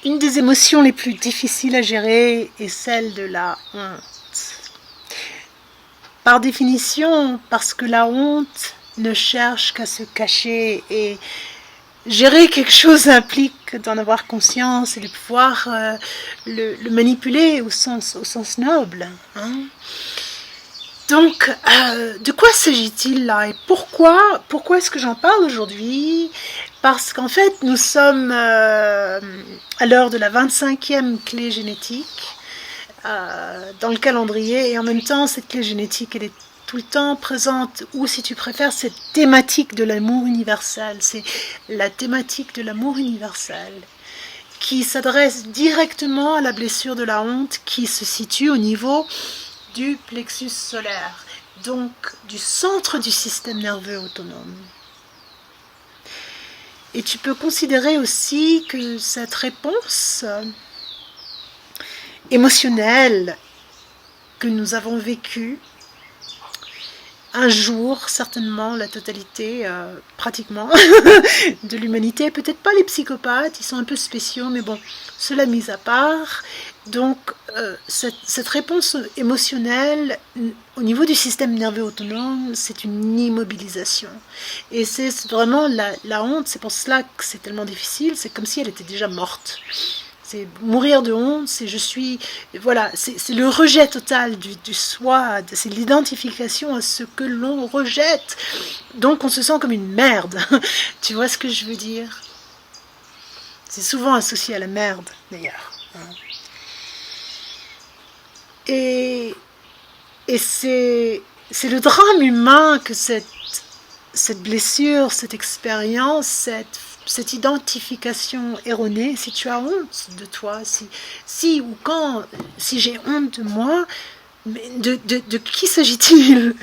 Une des émotions les plus difficiles à gérer est celle de la honte. Par définition, parce que la honte ne cherche qu'à se cacher et gérer quelque chose implique d'en avoir conscience et de pouvoir le manipuler au sens noble. Hein. Donc, de quoi s'agit-il là et pourquoi est-ce que j'en parle aujourd'hui? Parce qu'en fait, nous sommes à l'heure de la 25e clé génétique dans le calendrier et en même temps, cette clé génétique, elle est tout le temps présente, ou si tu préfères, cette thématique de l'amour universel. C'est la thématique de l'amour universel qui s'adresse directement à la blessure de la honte qui se situe au niveau du plexus solaire, donc du centre du système nerveux autonome. Et tu peux considérer aussi que cette réponse émotionnelle que nous avons vécue un jour, certainement, la totalité, pratiquement, de l'humanité. Peut-être pas les psychopathes, ils sont un peu spéciaux, mais bon, cela mis à part. Donc, cette réponse émotionnelle, au niveau du système nerveux autonome, c'est une immobilisation. Et c'est vraiment la honte, c'est pour cela que c'est tellement difficile, c'est comme si elle était déjà morte. C'est mourir de honte, c'est c'est le rejet total du soi, c'est l'identification à ce que l'on rejette. Donc on se sent comme une merde. Tu vois ce que je veux dire? C'est souvent associé à la merde, d'ailleurs. Et c'est le drame humain que cette blessure, cette expérience, cette identification erronée, si tu as honte de toi, si j'ai honte de moi, mais de qui s'agit-il?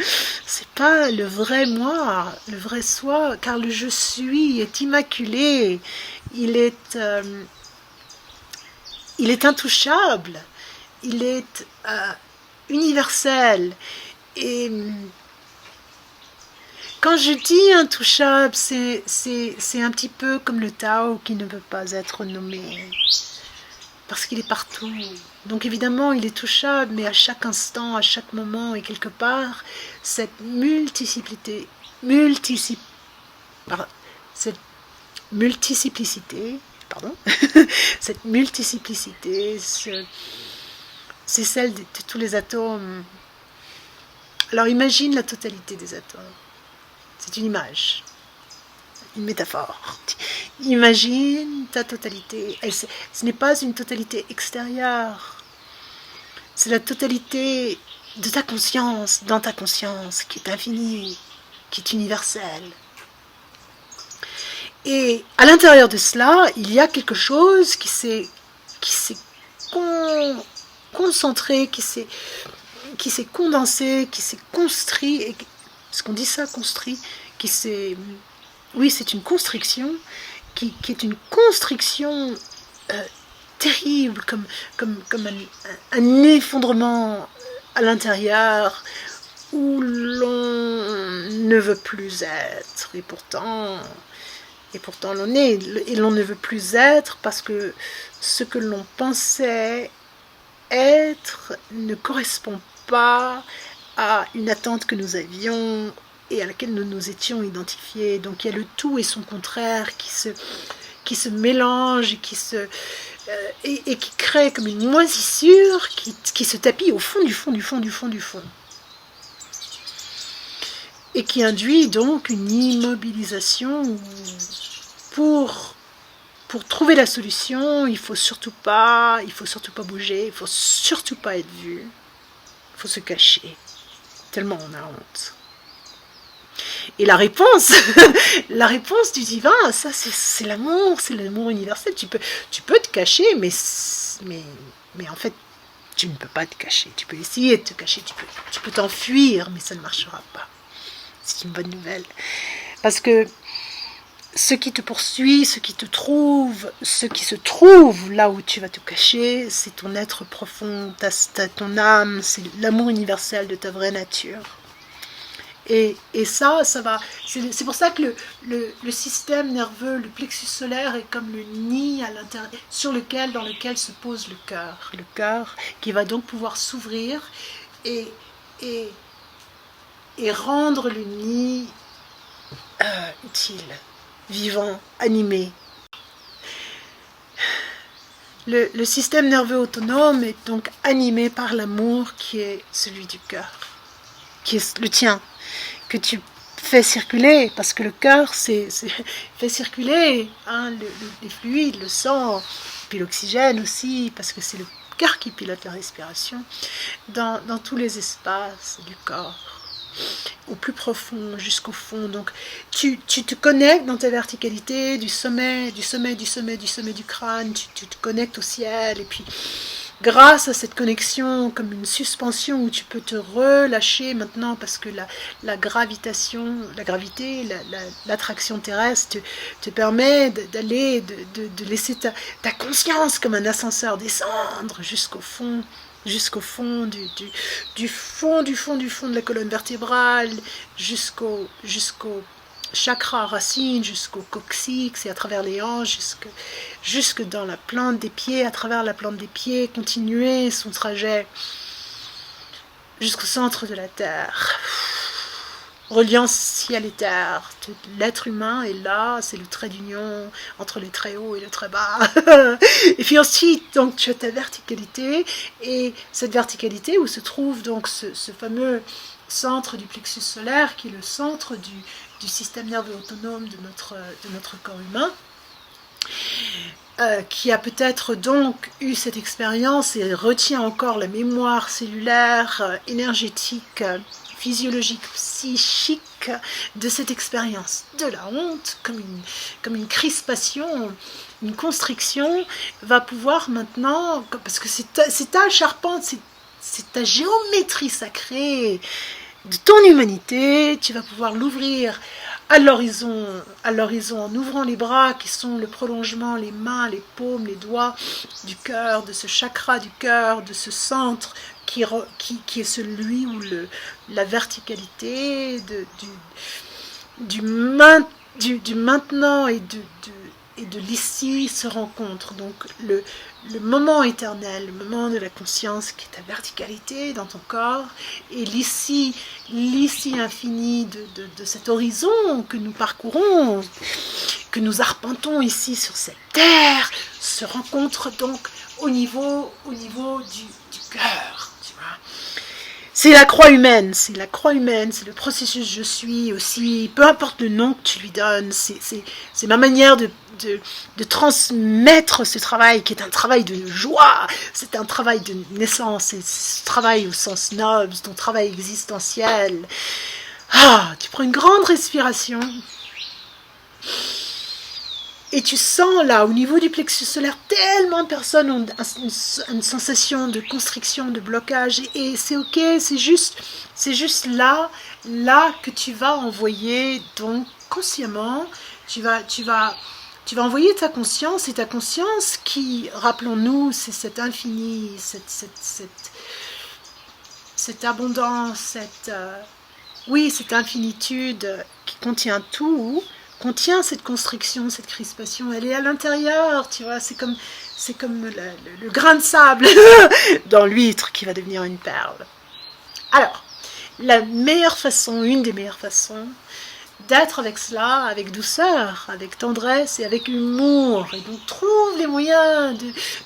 C'est pas le vrai moi, le vrai soi, car le je suis est immaculé, il est intouchable, il est universel. Et quand je dis intouchable, c'est un petit peu comme le Tao qui ne veut pas être nommé, parce qu'il est partout. Donc évidemment, il est touchable, mais à chaque instant, à chaque moment, et quelque part, cette cette multiplicité, cette multiplicité, c'est celle de tous les atomes. Alors imagine la totalité des atomes. C'est une image, une métaphore. Imagine ta totalité. Ce n'est pas une totalité extérieure. C'est la totalité de ta conscience, dans ta conscience, qui est infinie, qui est universelle. Et à l'intérieur de cela, il y a quelque chose qui s'est concentré, qui s'est condensé, qui s'est construit. Est-ce qu'on dit ça, construit? Oui, c'est une constriction, qui est une constriction terrible, comme un effondrement à l'intérieur, où l'on ne veut plus être. Et pourtant l'on est, et l'on ne veut plus être parce que ce que l'on pensait être ne correspond pas à une attente que nous avions et à laquelle nous nous étions identifiés. Donc il y a le tout et son contraire qui se mélangent et qui crée comme une moisissure qui se tapit au fond du fond. Et qui induit donc une immobilisation pour trouver la solution, il faut surtout pas bouger, il faut surtout pas être vu, il faut se cacher, tellement on a honte. Et la réponse du divin, ça c'est l'amour universel. Tu peux te cacher, mais en fait, tu ne peux pas te cacher. Tu peux essayer de te cacher, tu peux t'enfuir, mais ça ne marchera pas. C'est une bonne nouvelle. Parce que ce qui te poursuit, ce qui se trouve là où tu vas te cacher, c'est ton être profond, ton âme, c'est l'amour universel de ta vraie nature. Et ça va. C'est pour ça que le système nerveux, le plexus solaire est comme le nid à l'intérieur, dans lequel se pose le cœur. Le cœur qui va donc pouvoir s'ouvrir et, et, et rendre le nid utile, vivant, animé. Le système nerveux autonome est donc animé par l'amour qui est celui du cœur, qui est le tien, que tu fais circuler, parce que le cœur fait circuler les fluides, le sang, puis l'oxygène aussi, parce que c'est le cœur qui pilote la respiration, dans tous les espaces du corps, au plus profond, jusqu'au fond. Donc tu te connectes dans ta verticalité du sommet du crâne, tu te connectes au ciel, et puis grâce à cette connexion, comme une suspension où tu peux te relâcher maintenant, parce que la gravité, l'attraction terrestre te permet d'aller, de laisser ta conscience comme un ascenseur descendre jusqu'au fond du fond de la colonne vertébrale, jusqu'au chakra racine, jusqu'au coccyx et à travers les hanches, jusque dans la plante des pieds, à travers la plante des pieds, continuer son trajet jusqu'au centre de la terre, reliant ciel et terre. L'être humain est là, c'est le trait d'union entre le très haut et le très bas. Et puis ensuite, donc, tu as ta verticalité, et cette verticalité où se trouve donc ce fameux centre du plexus solaire, qui est le centre du système nerveux autonome de notre corps humain, qui a peut-être donc eu cette expérience et retient encore la mémoire cellulaire, énergétique, physiologique, psychique de cette expérience de la honte, comme une crispation, une constriction, va pouvoir maintenant, parce que c'est ta charpente, c'est ta géométrie sacrée de ton humanité, tu vas pouvoir l'ouvrir à l'horizon en ouvrant les bras qui sont le prolongement, les mains, les paumes, les doigts du cœur, de ce chakra du cœur, de ce centre qui est celui où la verticalité du maintenant et de l'ici se rencontrent. Donc le moment éternel, le moment de la conscience qui est ta verticalité dans ton corps, et l'ici infini de cet horizon que nous parcourons, que nous arpentons ici sur cette terre, se rencontrent donc au niveau du cœur. C'est la croix humaine, c'est le processus je suis aussi, peu importe le nom que tu lui donnes, c'est ma manière de transmettre ce travail qui est un travail de joie, c'est un travail de naissance, c'est ce travail au sens noble, ton travail existentiel. Tu prends une grande respiration et tu sens là, au niveau du plexus solaire, tellement de personnes ont une sensation de constriction, de blocage, et c'est ok, c'est juste là que tu vas envoyer, donc consciemment, tu vas envoyer ta conscience, et ta conscience qui, rappelons-nous, c'est cet infini, cette abondance, cette infinitude qui contient tout, contient cette constriction, cette crispation, elle est à l'intérieur, tu vois, c'est comme le grain de sable dans l'huître qui va devenir une perle. Alors, une des meilleures façons d'être avec cela, avec douceur, avec tendresse et avec humour, et donc trouve les moyens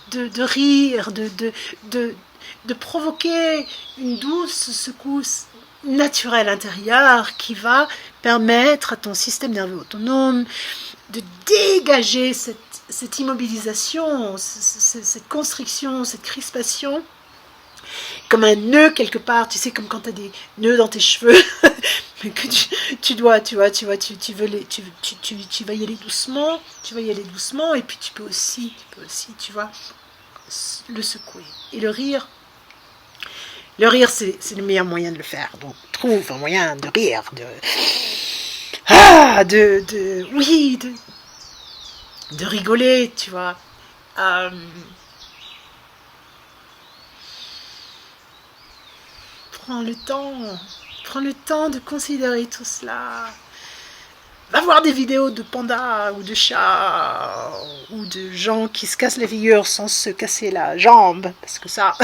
de rire, de provoquer une douce secousse naturelle intérieure qui va permettre à ton système nerveux autonome de dégager cette immobilisation, cette constriction, cette crispation, comme un nœud quelque part, tu sais, comme quand tu as des nœuds dans tes cheveux, mais que tu vas y aller doucement, et puis tu peux aussi, tu vois, le secouer. Et le rire, c'est le meilleur moyen de le faire. Donc, trouve un moyen de rire, de rigoler, tu vois. Prends Prends le temps de considérer tout cela. Va voir des vidéos de pandas ou de chats ou de gens qui se cassent la figure sans se casser la jambe, parce que ça,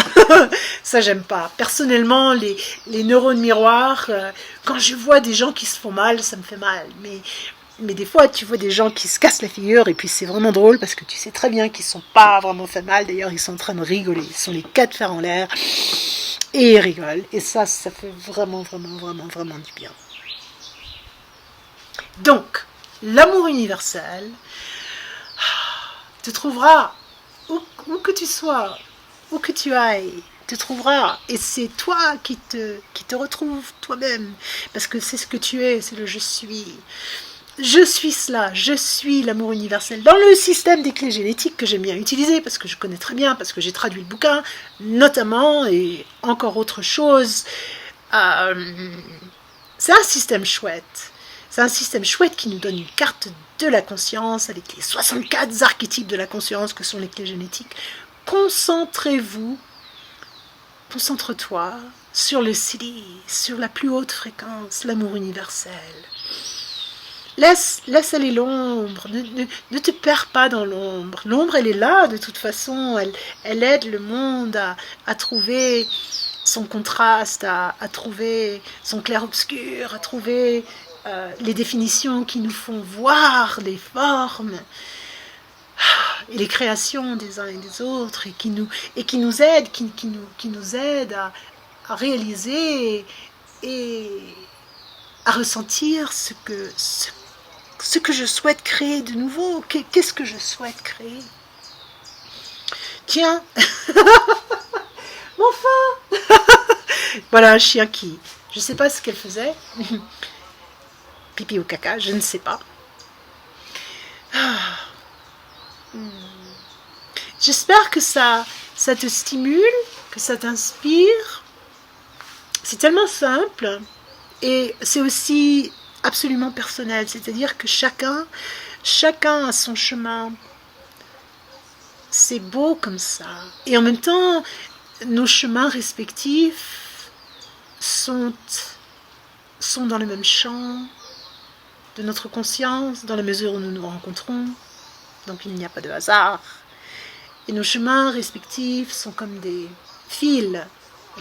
ça j'aime pas. Personnellement, les neurones miroirs, quand je vois des gens qui se font mal, ça me fait mal. Mais des fois, tu vois des gens qui se cassent la figure et puis c'est vraiment drôle parce que tu sais très bien qu'ils ne sont pas vraiment fait mal. D'ailleurs, ils sont en train de rigoler. Ils sont les quatre fers en l'air et ils rigolent. Et ça fait vraiment, vraiment, vraiment, vraiment du bien. Donc, l'amour universel te trouvera où que tu sois, où que tu ailles, te trouvera. Et c'est toi qui te retrouve toi-même. Parce que c'est ce que tu es, c'est le je suis. Je suis cela, je suis l'amour universel. Dans le système des clés génétiques que j'aime bien utiliser, parce que je connais très bien, parce que j'ai traduit le bouquin, notamment, et encore autre chose, c'est un système chouette. C'est un système chouette qui nous donne une carte de la conscience avec les 64 archétypes de la conscience que sont les clés génétiques. Concentre-toi sur le Siddhi, sur la plus haute fréquence, l'amour universel. Laisse aller l'ombre, ne te perds pas dans l'ombre. L'ombre, elle est là de toute façon, elle aide le monde à trouver son contraste, à trouver son clair-obscur, à trouver les définitions qui nous font voir les formes et les créations des uns et des autres et qui nous aident, qui nous aident à réaliser et à ressentir ce que je souhaite créer de nouveau. Qu'est-ce que je souhaite créer? Tiens, mon fan. Voilà un chien qui, je ne sais pas ce qu'elle faisait. Pipi ou caca, je ne sais pas. J'espère que ça te stimule, que ça t'inspire. C'est tellement simple et c'est aussi absolument personnel, c'est-à-dire que chacun a son chemin. C'est beau comme ça. Et en même temps, nos chemins respectifs sont dans le même champ de notre conscience, dans la mesure où nous nous rencontrons. Donc il n'y a pas de hasard. Et nos chemins respectifs sont comme des fils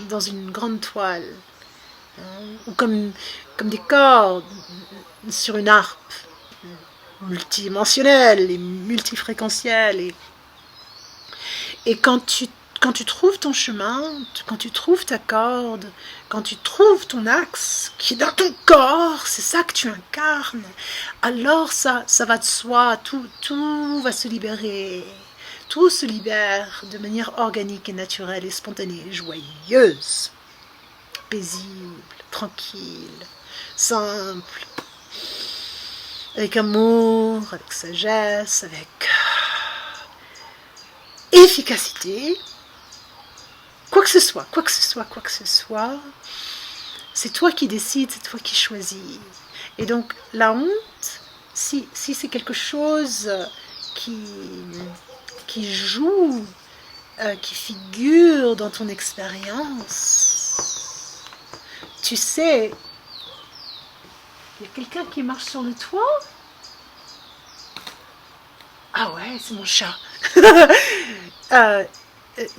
dans une grande toile, ou comme des cordes sur une harpe multidimensionnelle et multifréquentielle. Et quand tu trouves ton chemin, quand tu trouves ta corde, quand tu trouves ton axe qui est dans ton corps, c'est ça que tu incarnes, alors ça va de soi, tout va se libérer. Tout se libère de manière organique et naturelle et spontanée, joyeuse, paisible, tranquille, simple, avec amour, avec sagesse, avec efficacité. Quoi que ce soit, c'est toi qui décides, c'est toi qui choisis. Et donc la honte, si c'est quelque chose qui joue, qui figure dans ton expérience, tu sais, il y a quelqu'un qui marche sur le toit. Ah ouais, c'est mon chat.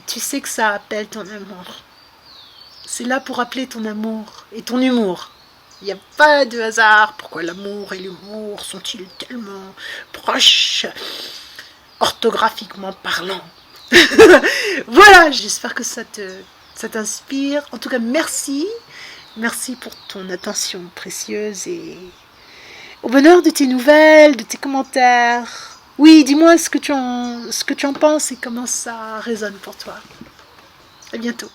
Tu sais que ça appelle ton amour. C'est là pour appeler ton amour et ton humour. Il n'y a pas de hasard. Pourquoi l'amour et l'humour sont-ils tellement proches, orthographiquement parlant? Voilà, j'espère que ça t'inspire. En tout cas, merci. Merci pour ton attention précieuse et au bonheur de tes nouvelles, de tes commentaires. Oui, dis-moi ce que tu en penses et comment ça résonne pour toi. À bientôt.